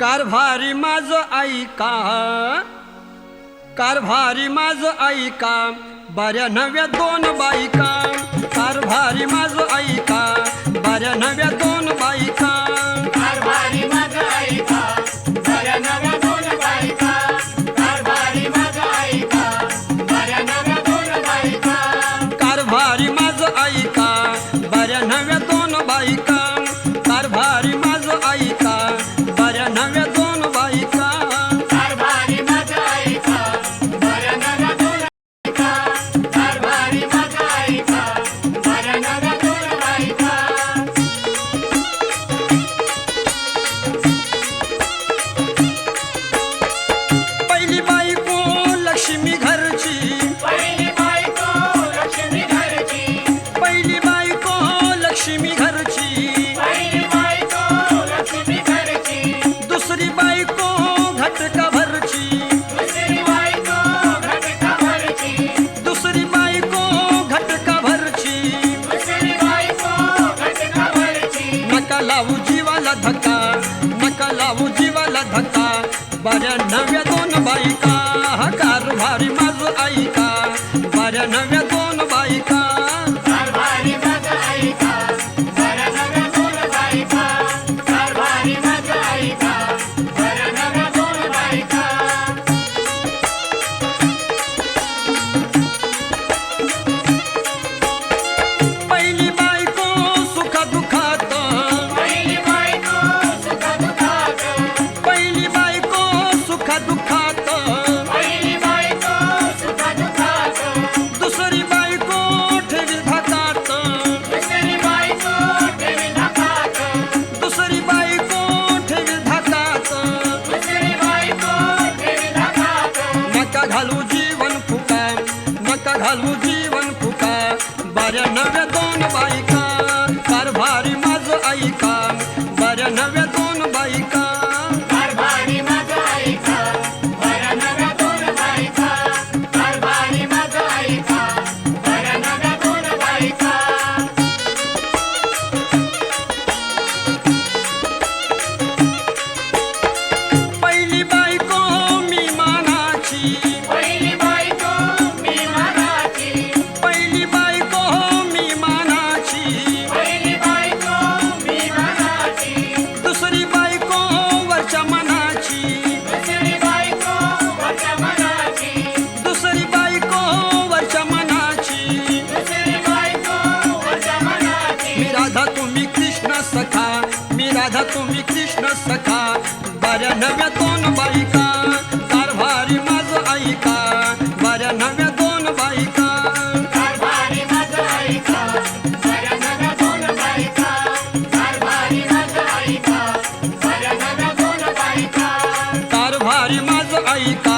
कारभारी माझं ऐका, कारभारी माझं ऐका, बऱ्या नव्या दोन बायका, कारभारी माझं ऐका, बऱ्या नव्या दोन बायका, कारभारी माझं ऐका, बऱ्या नव्या दोन बायका, कारभारी माझं ऐका, बऱ्या नव्या दोन बायका, कारभारी माझं ऐका, बऱ्या नव्या दोन बायका, कारभारी माझं ऐका, बऱ्या नव्या दोन बायका, कारभारी माझं ऐका, बऱ्या नव्या दोन बायका, कारभारी माझं ऐका, बऱ्या नव्या दोन बायका. पहिली बायको लक्ष्मी घरची, पहिली बायको लक्ष्मी घरची, पहिली बायको लक्ष्मी घरची, पहिली बायको लक्ष्मी घरची, दुसरी बायको घटका भरची, दुसरी बायको घटका भरची, दुसरी बायको घटका भरची, दुसरी बायको घटका भरची. नका लावू जीवाला धक्का, नका लावू जीवाला धक्का, बऱ्या नव्या दोन बायका, कारभारी माझं ऐका, बऱ्या नव्या दोन बायका, कारभारी माझं ऐका, बऱ्या नव्या दोन बायका, कारभारी माझं ऐका, बऱ्या नव्या दोन बायका. पहिली बायको सुखदुःखात, पहिली बायको सुखदुःखात, पहिली बायको सुखदुःखात, पहिली बायको सुखदुःखात, दुसरी बायको ठेवी धाकात, दुसरी बायको ठेवी धाकात, दुसरी बायको ठेवी धाकात, दुसरी बायको ठेवी धाकात. नका घालू जीवन फुका, नका घालू जीवन फुका, बऱ्या नव्या दोन बायका, कारभारी माझं ऐका, बऱ्या नव्या दोन बायका, कारभारी माझं ऐका, बऱ्या नव्या दोन बायका, कारभारी माझं ऐका, बऱ्या नव्या दोन बायका. पहिली बायको मी मानाची, पहिली बायको मी मानाची, पहिली बायको मी मानाची, पहिली बायको मी मानाची, दुसरी बायको वरच्या मनाची, दुसरी बायको वरच्या मनाची, दुसरी बायको वरच्या मनाची, दुसरी बायको वरच्या मनाची. मी राधा तुम्ही कृष्ण सखा, मी राधा तुम्ही कृष्ण सखा, बऱ्या नव्या दोन बायका, कारभारी माझं ऐका, बऱ्या नव्या दोन बायका, कारभारी माझं ऐका, बऱ्या नव्या दोन बायका, कारभारी माझं ऐका, बऱ्या नव्या दोन बायका. कारभारी माझं ऐका,